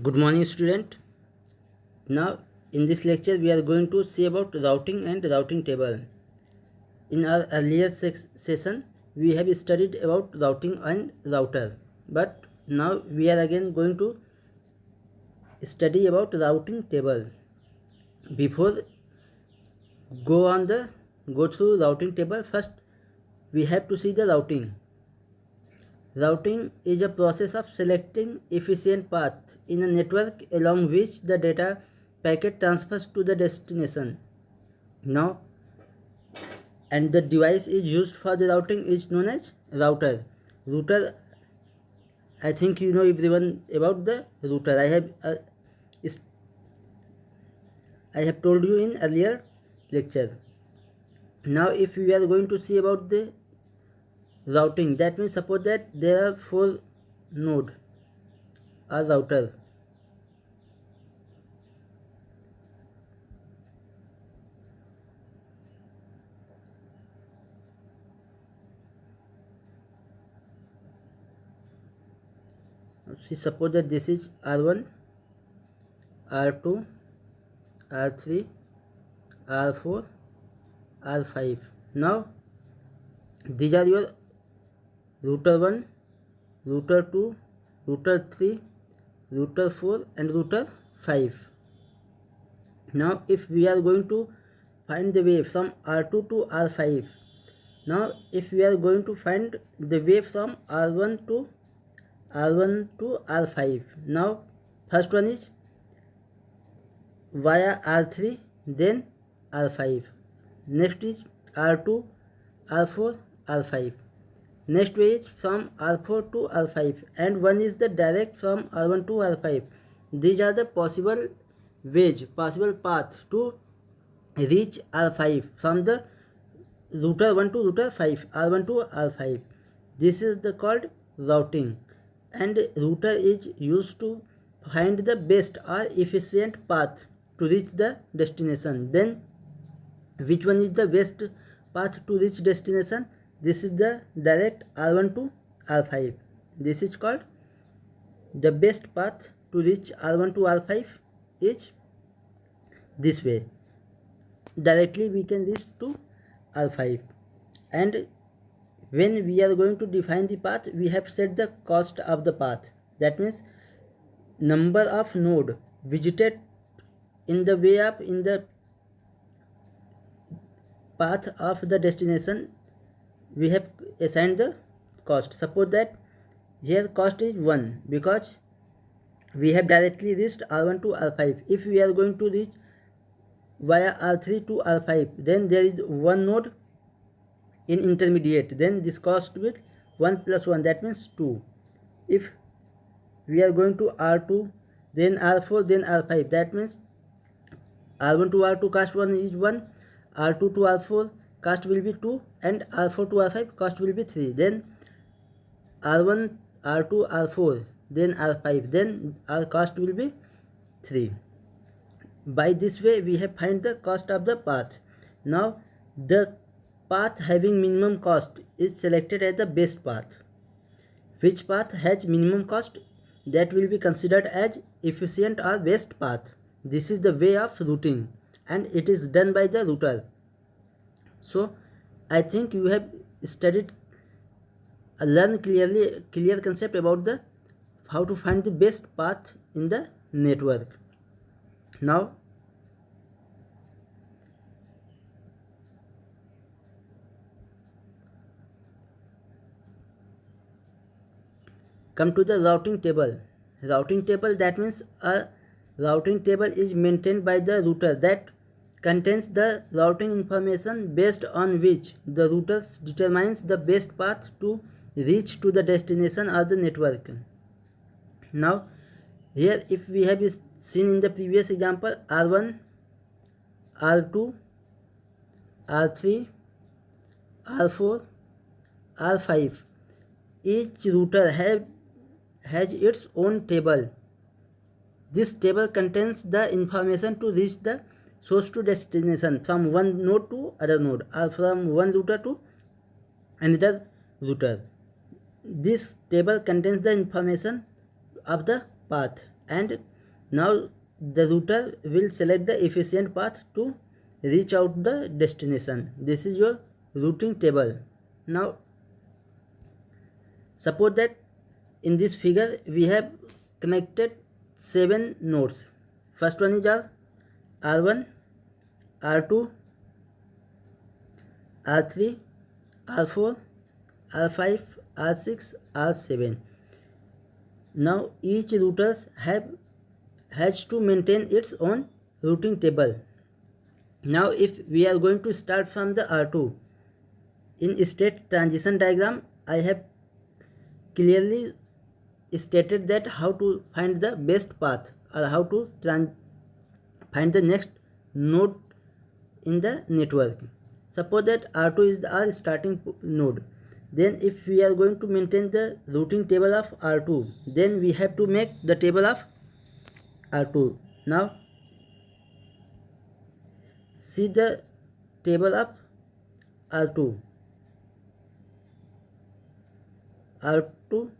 Good morning, student. Now in this lecture we are going to see about routing and routing table. In our earlier session we have studied about routing and router, but now we are again going to study about routing table. Before go through routing table, first we have to see the routing. Routing is a process of selecting efficient path in a network along which the data packet transfers to the destination. Now, and the device is used for the routing is known as router. Router, I think you know everyone about the router. I have told you in earlier lecture. Now, if we are going to see about the routing, that means suppose that there are 4 node or router. See, suppose that this is R1, R2, R3, R4, R5. Now these are your router 1, router 2, router 3, router 4 and router 5. Now if we are going to find the way from R2 to R5, now if we are going to find the way from R1 to R5, now first one is via R3, then R5. Next is R2, R4, R5. Next way is from R4 to R5, and one is the direct from R1 to R5. These are the possible ways, possible paths to reach R5 from the router 1 to router 5, R1 to R5. This is the called routing, and router is used to find the best or efficient path to reach the destination. Then which one is the best path to reach destination? This is the direct R1 to R5. This is called the best path to reach R1 to R5 is this way. Directly we can reach to R5, and when we are going to define the path, we have set the cost of the path. That means number of node visited in the way up in the path of the destination, we have assigned the cost. Suppose that here cost is 1 because we have directly reached R1 to R5. If we are going to reach via R3 to R5, then there is one node in intermediate, then this cost will 1 plus 1, that means 2. If we are going to R2, then R4, then R5, that means R1 to R2 cost 1 is 1, R2 to R4 cost will be 2, and R4 to R5 cost will be 3. Then R1, R2, R4, then R5, then our cost will be 3. By this way we have find the cost of the path. Now the path having minimum cost is selected as the best path. Which path has minimum cost? That will be considered as efficient or best path. This is the way of routing, and it is done by the router. So I think you have studied, learn clear concept about the how to find the best path in the network. Now come to the routing table. Routing table, that means a routing table is maintained by the router that contains the routing information based on which the router determines the best path to reach to the destination or the network. Now here if we have seen in the previous example, R1, R2, R3, R4, R5, each router has its own table. This table contains the information to reach the source to destination from one node to other node, or from one router to another router. This table contains the information of the path. and now the router will select the efficient path to reach out the destination. This is your routing table. Now suppose that in this figure we have connected 7 nodes. First one is our R1, R2, R3, R4, R5, R6, R7. Now each router has to maintain its own routing table. Now if we are going to start from the R2, in state transition diagram I have clearly stated that how to find the best path or how to find the next node in the network. Suppose that R2 is our starting node. Then if we are going to maintain the routing table of R2, then we have to make the table of R2. Now see the table of R2. R2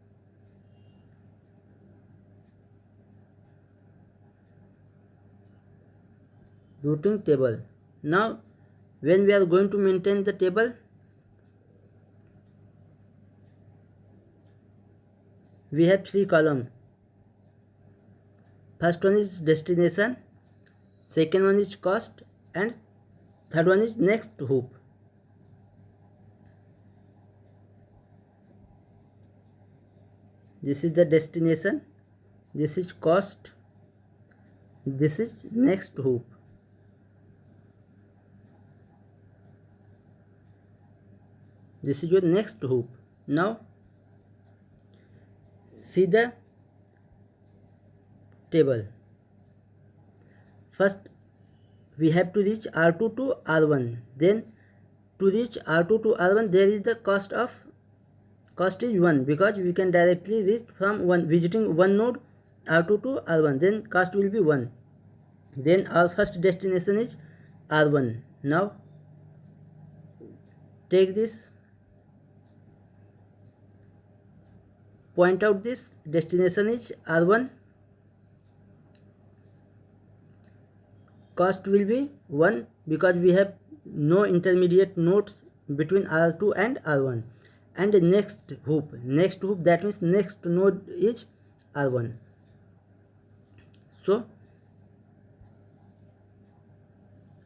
routing table. Now when we are going to maintain the table, we have 3 columns. First one is destination, second one is cost, and third one is next hoop. This is the destination, this is cost, this is next hoop. This is your next hoop. Now see the table. First we have to reach R2 to R1. Then to reach R2 to R1 there is the cost is 1, because we can directly reach from visiting one node R2 to R1. Then cost will be 1. Then our first destination is R1. Now take this, point out this destination is R1, cost will be 1 because we have no intermediate nodes between R2 and R1. And next hoop, that means next node is R1. So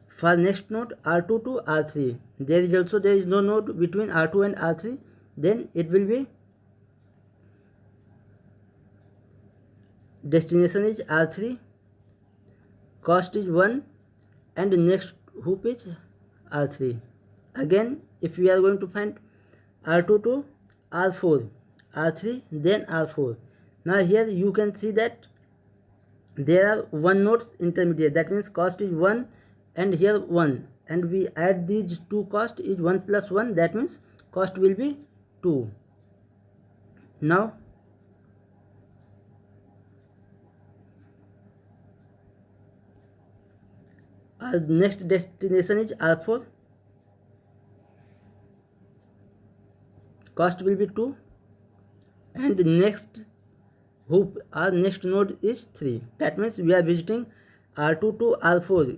for next node R2 to R3, there is no node between R2 and R3. Then it will be destination is R3, cost is 1, and next hoop is R3. Again if we are going to find R2 to R4, R3, then R4. Now here you can see that there are 1 node intermediate, that means cost is 1 and here 1, and we add these 2 cost is 1 plus 1, that means cost will be 2. Now our next destination is R4, cost will be 2, and next hoop, our next node is 3. That means we are visiting R2 to R4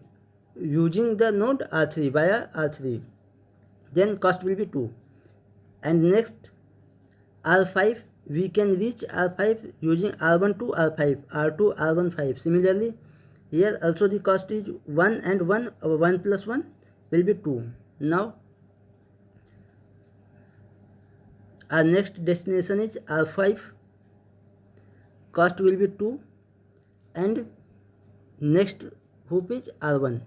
using the node R3 via R3. Then cost will be 2. And next R5, we can reach R5 using R1 to R5, R2, R1, 5. Similarly, here also the cost is 1 and 1, 1 plus 1 will be 2. Now our next destination is R5, cost will be 2, and next hoop is R1,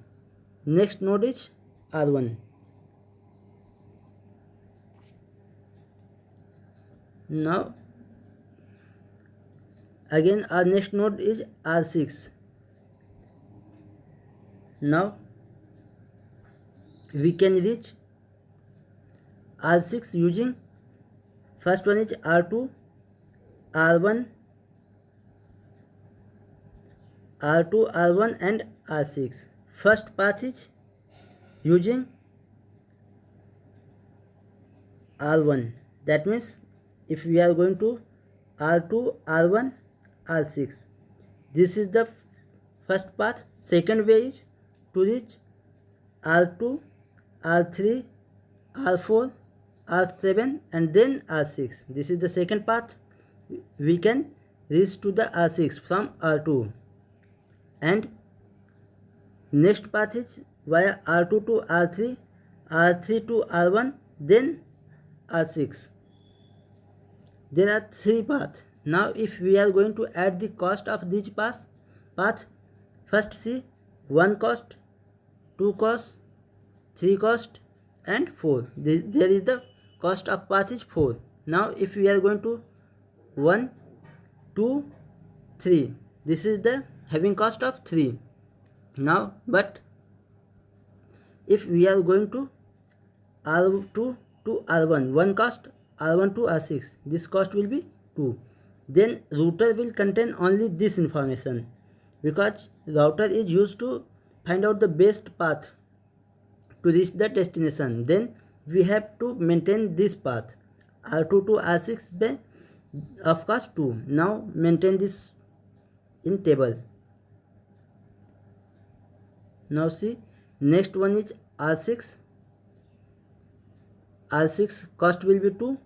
next node is R1. Now again our next node is R6. Now we can reach R6 using first one is R2, R1, R2, R1 and R6. First path is using R1. That means if we are going to R2, R1, R6, This is the first path. Second way is to reach R2, R3, R4, R7 and then R6. This is the second path. We can reach to the R6 from R2. And next path is via R2 to R3, R3 to R1, then R6. There are three paths. Now if we are going to add the cost of these path, first see 1 cost, 2 cost, 3 cost and 4. There is the cost of path is 4. Now if we are going to 1, 2, 3, this is the having cost of 3. Now but if we are going to R2 to R1, 1 cost, R1 to R6, this cost will be 2. Then router will contain only this information, because router is used to find out the best path to reach the destination. Then we have to maintain this path R2 to R6 by of course 2. Now maintain this in table. Now see, next one is R6. R6 cost will be 2.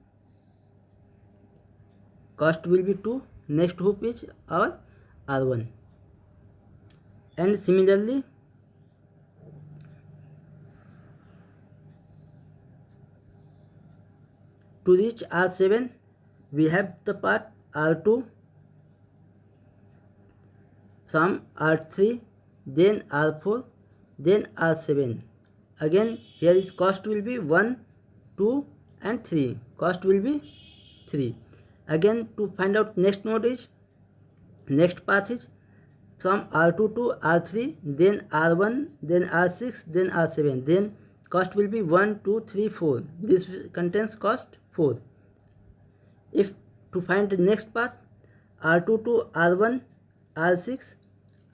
Next hoop is our R1. And similarly to reach R7, we have the path R2 from R3, then R4, then R7. Again here is cost will be 1, 2 and 3. Cost will be 3. Again to find out next node is, next path is from R2 to R3, then R1, then R6, then R7. Then cost will be 1, 2, 3, 4. This contains cost 4. If to find the next path R2 to R1, R6,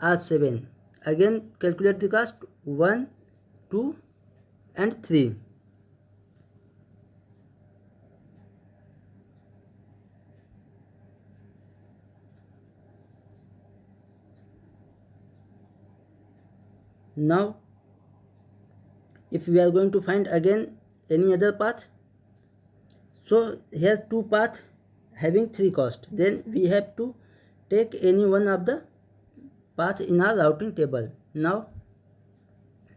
R7. Again calculate the cost 1, 2 and 3. Now if we are going to find again any other path, so here two paths having 3 cost, then we have to take any one of the path in our routing table. Now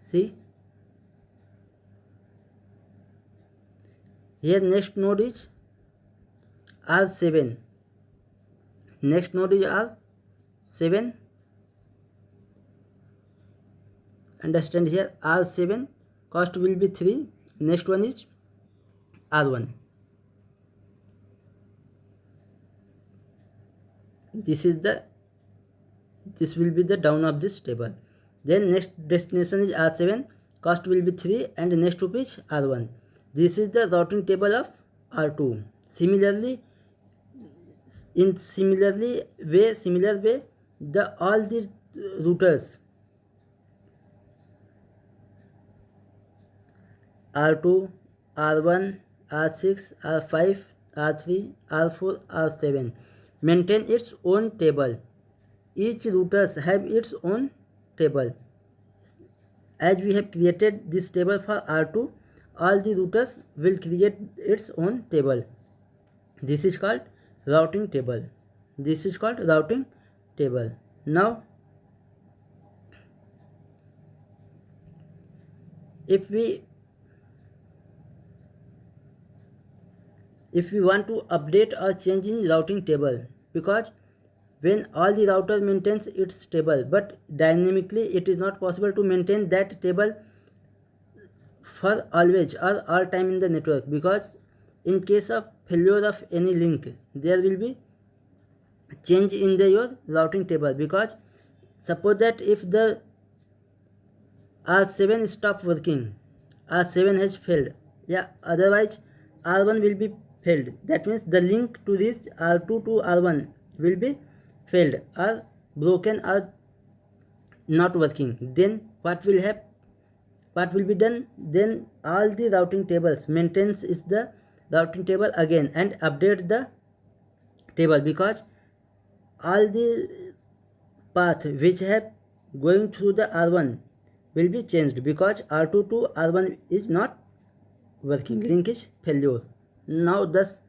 see, here next node is R7. Next node is R7. Understand, here R7 cost will be 3. Next one is R1. This will be the down of this table. Then next destination is R7, cost will be 3 and next hoop is R1. This is the routing table of R2. Similarly similar way all these routers R2, R1, R6, R5, R3, R4, R7 maintain its own table. Each routers have its own table. As we have created this table for R2, all the routers will create its own table. This is called routing table. Now if we want to update or change in routing table, because when all the router maintains its table, but dynamically it is not possible to maintain that table for always or all time in the network, because in case of failure of any link there will be change in your routing table. Because suppose that if the R7 stop working, R7 has failed, otherwise R1 will be failed. That means the link to this R2 to R1 will be failed or broken or not working. Then what will be done? Then all the routing tables maintains is the routing table again and update the table, because all the path which have going through the R1 will be changed because R2 to R1 is not working, link is failure. Now thus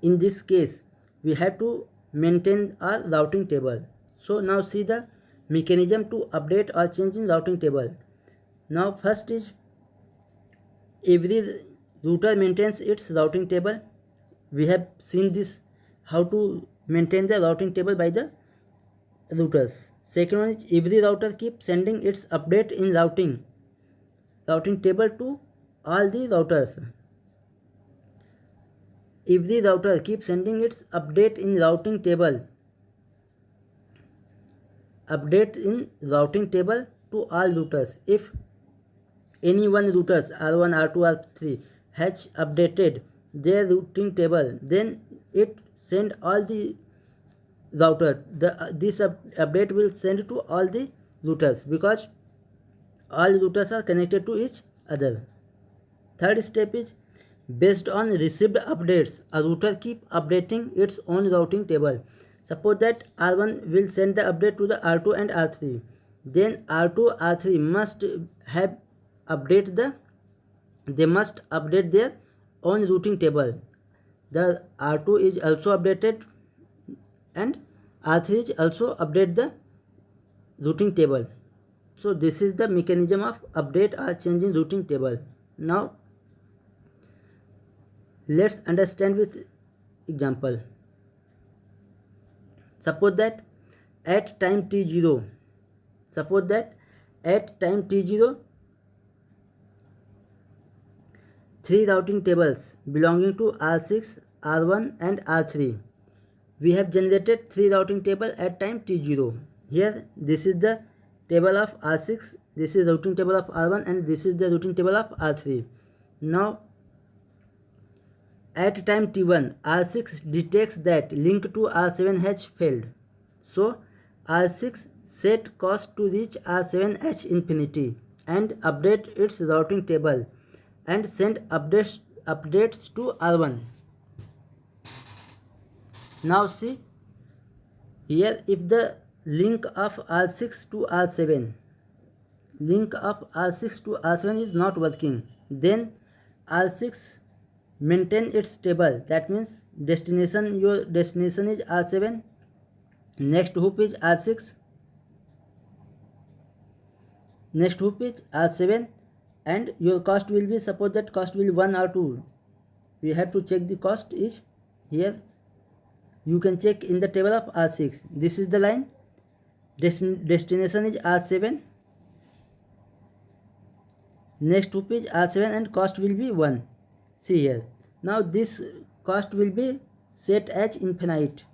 in this case we have to maintain our routing table. So now see the mechanism to update or change in routing table. Now first is every router maintains its routing table. We have seen this how to maintain the routing table by the routers. Second one is every router keeps sending its update in routing table to all the routers. Every router keeps sending its update in routing table to all routers. If any one routers R1, R2, R3 has updated their routing table, then it send all the router. This update will send to all the routers because all routers are connected to each other. Third step is based on received updates, a router keep updating its own routing table. Suppose that R1 will send the update to the R2 and R3. Then R2, R3 must update their own routing table. The R2 is also updated and R3 is also update the routing table. So this is the mechanism of update or change in routing table. Now let's understand with example. Suppose that at time t0, three routing tables belonging to R6, R1 and R3. We have generated three routing table at time t0. Here this is the table of R6, this is routing table of R1 and this is the routing table of R3. Now at time t1, R6 detects that link to R7 has failed. So R6 set cost to reach R7H infinity and update its routing table and send updates to R1. Now see here, if the link of R6 to R7 is not working, then R6 maintain its table. That means your destination is R7, next hoop is R6, next hoop is R7, and your cost will be, suppose that cost will be 1 or 2. We have to check the cost is here. You can check in the table of R6. This is the line. Destination is R7. Next hoop is R7 and cost will be 1. See here. Now this cost will be set as infinite.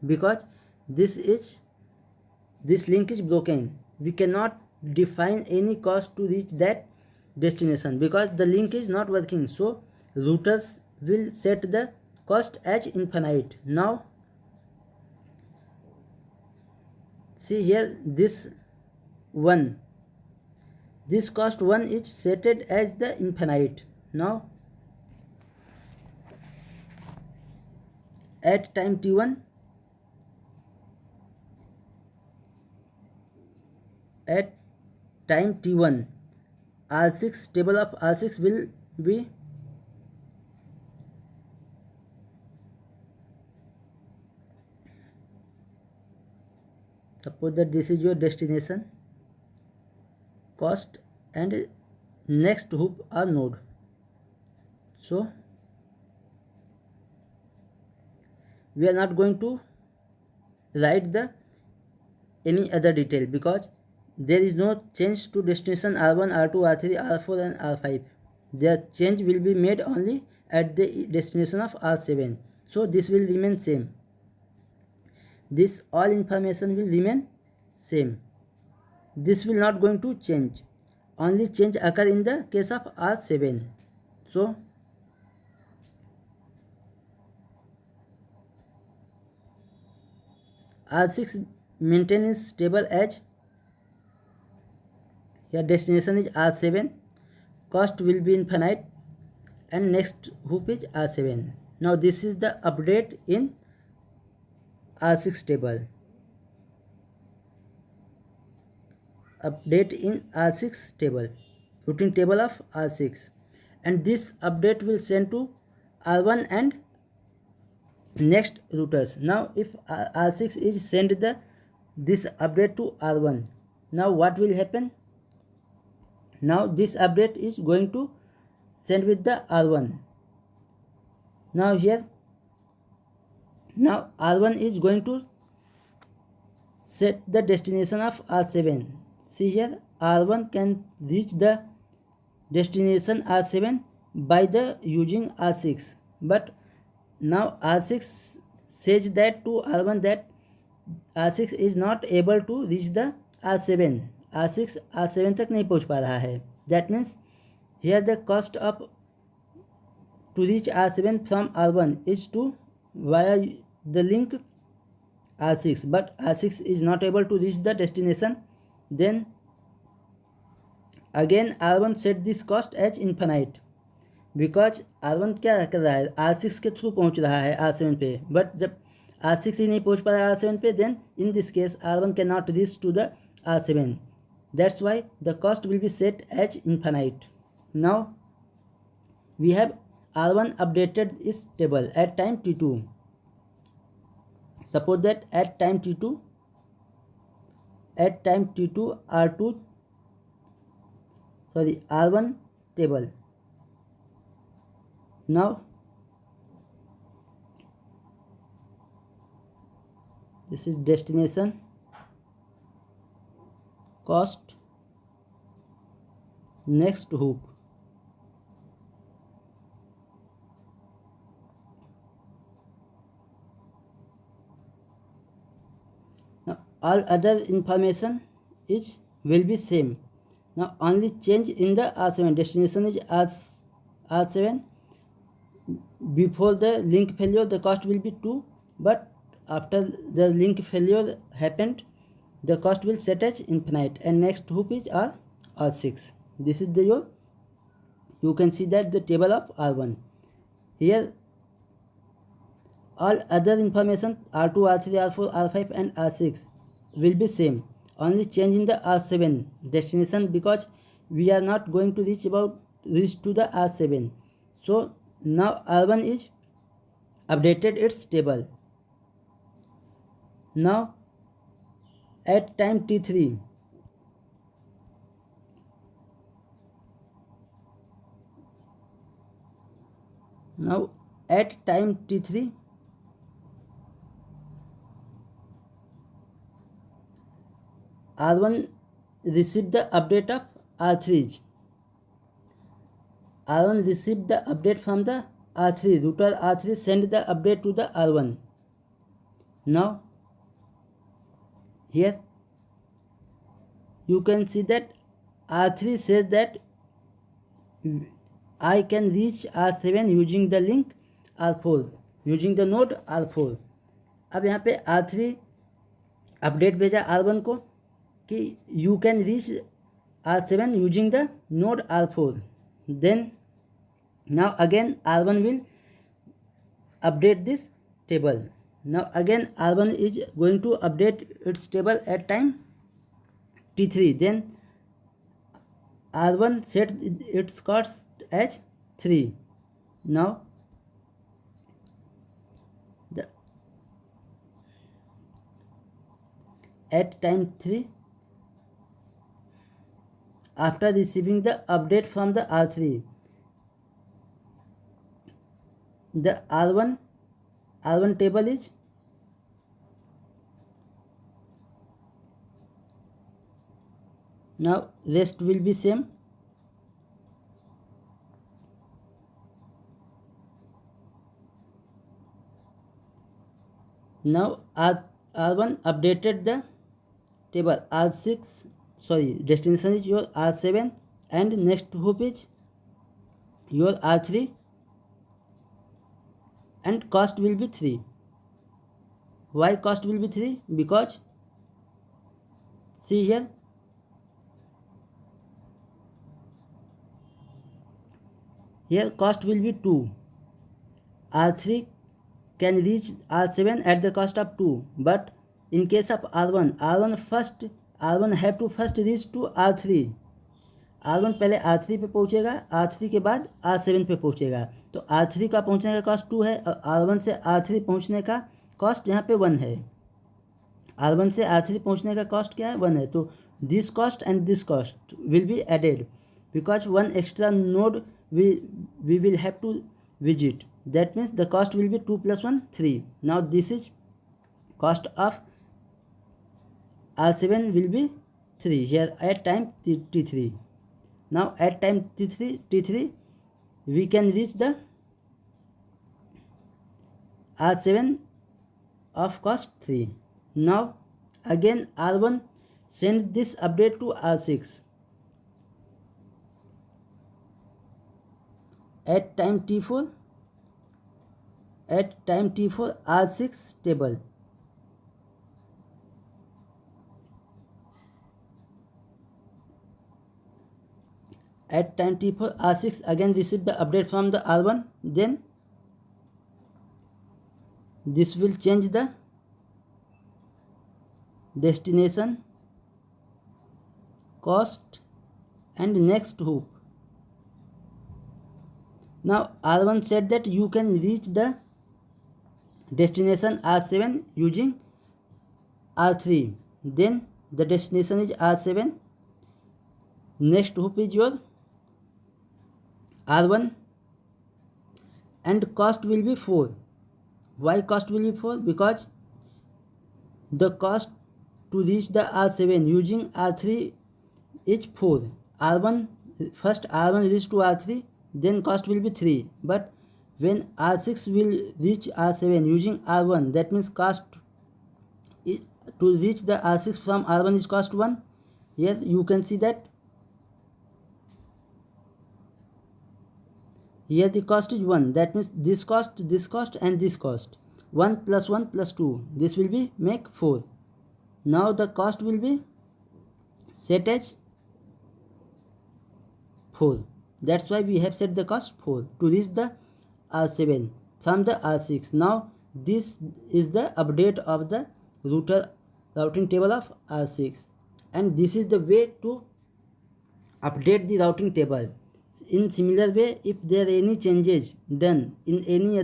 Because this link is broken. We cannot define any cost to reach that destination because the link is not working. So routers will set the cost as infinite. Now see here, this cost 1 is set as the infinite. Now at time t1, R6 table of R6 will be suppose that this is your destination, cost and next hoop or node. So we are not going to write the any other detail because there is no change to destination R1, R2, R3, R4 and R5. Their change will be made only at the destination of R7. So this will remain same. This all information will remain same. This will not going to change. Only change occur in the case of R7. So R6 maintenance table as your destination is R7, cost will be infinite and next hoop is R7. Now this is the update in R6 table. Update in R6 table, routine table of R6, and this update will send to R1 and next routers. Now if R6 is send this update to R1, now what will happen? Now this update is going to send with the R1. Now here, now R1 is going to set the destination of R7. See here, R1 can reach the destination R7 by the using R6, but now R6 says that to R1 that R6 is not able to reach the R7. R6 R7 तक नहीं पहुंच पा रहा है. That means here the cost of to reach R7 from R1 is to via the link R6, but R6 is not able to reach the destination. Then again R1 set this cost as infinite, because R1 क्या कर रहा है, R6 के through पहुंच रहा है R7 पे, but जब R6 ही नहीं पहुंच पा रहा है R7 पे, then in this case R1 can not reach to the R7. That's why the cost will be set as infinite. Now we have R1 updated this table at time t2. Suppose that at time t2 R1 table. Now this is destination, cost, next hoop. Now all other information will be same. Now only change in the R7, destination is R7. Before the link failure the cost will be 2, but after the link failure happened the cost will set as infinite, and next hoop is R6. This is the you can see that the table of R1. Here all other information R2, R3, R4, R5 and R6 will be same, only change in the R7 destination, because we are not going to reach to the R7. So now R1 is updated its table. Now at time t3, R1 received the update of R3. R1 received the update from the R3. Router R3 sent the update to the R1. Now here you can see that R3 says that I can reach R7 using the link R4, using the node R4. अब यहाँ पे R3 update भेजा R1 को कि you can reach R7 using the node R4. Then now again R1 will update this table. Now again R1 is going to update its table at time t3. Then R1 set its cost as 3. Now at time 3, after receiving the update from the R3, the R1 table is now rest will be same. Now R1 updated the table R6, destination is your R7 and next hoop is your R3 and cost will be 3. Why cost will be 3? Because see here cost will be 2. R3 can reach R7 at the cost of 2, but in case of R1 have to first reach to R3. R1 पहले R3 पे पहुँचेगा, R3 के बाद R7 पे पहुँचेगा, तो R3 का पहुँचने का कॉस्ट 2 है और R1 से R3 पहुँचने का कॉस्ट यहाँ पे 1 है। R1 से R3 पहुँचने का कॉस्ट क्या है? 1 है। तो this cost and this cost will be added because 1 extra node we will have to visit. That means the cost will be 2 plus 1 3. Now this is cost of R7 will be 3 here at time t3. Now at time t3 we can reach the R7 of cost 3. Now again R1 sends this update to R6 at time t4 R6 table. At time t4 R6 again receive the update from the R1, then this will change the destination, cost and next hoop. Now R1 said that you can reach the destination R7 using R3, then the destination is R7, next hoop is your R1 and cost will be 4. Why cost will be 4? Because the cost to reach the R7 using R3 is 4. First R1 reach to R3, then cost will be 3, but when R6 will reach R7 using R1, that means cost to reach the R6 from R1 is cost 1. Here you can see that here the cost is 1, that means this cost and this cost, 1 plus 1 plus 2, this will be make 4. Now the cost will be set as 4. That's why we have set the cost 4 to reach the R7 from the R6. Now this is the update of the routing table of R6, and this is the way to update the routing table. In similar way, if there are any changes done in any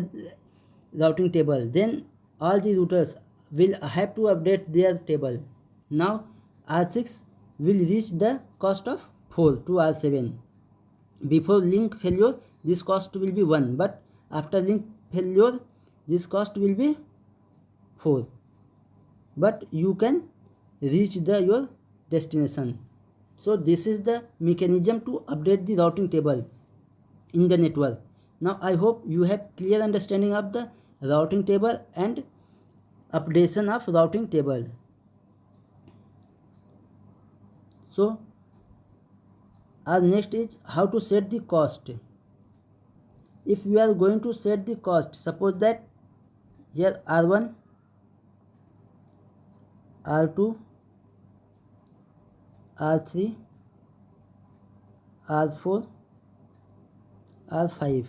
routing table, then all the routers will have to update their table. Now R6 will reach the cost of 4 to R7. Before link failure this cost will be 1, but after link failure this cost will be 4, but you can reach your destination. So this is the mechanism to update the routing table in the network. Now I hope you have clear understanding of the routing table and updation of routing table. So our next is how to set the cost. If we are going to set the cost, suppose that here R1, R2, R3, R4, R5.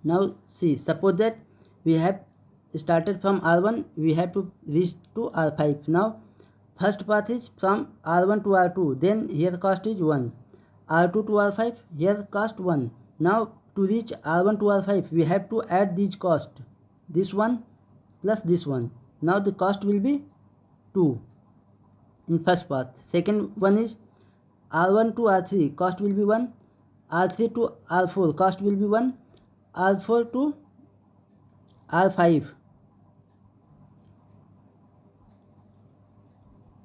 Now see, suppose that we have started from R1, we have to reach to R5. Now first path is from R1 to R2, then here cost is 1. R2 to R5, here cost 1. Now to reach R1 to R5 we have to add these cost, this one plus this one. Now the cost will be 2 in first path. Second one is R1 to R3, cost will be 1. R3 to R4, cost will be 1. R4 to R5,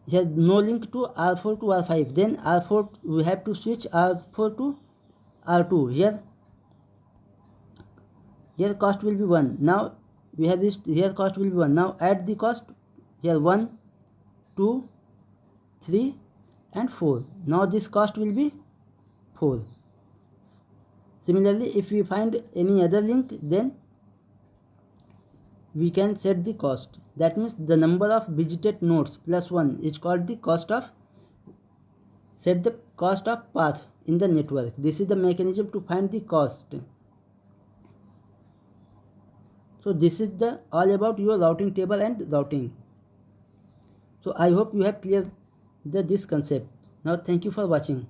here no link to R4 to R5, then R4 we have to switch R4 to R2. Here cost will be 1. Now we have this, here cost will be 1. Now add the cost, here 1, 2, 3 and 4. Now this cost will be 4. Similarly, if we find any other link, then we can set the cost. That means the number of visited nodes plus 1 is called the cost of set the cost of path in the network. This is the mechanism to find the cost. So this is the all about your routing table and routing. So I hope you have clear this concept. Now thank you for watching.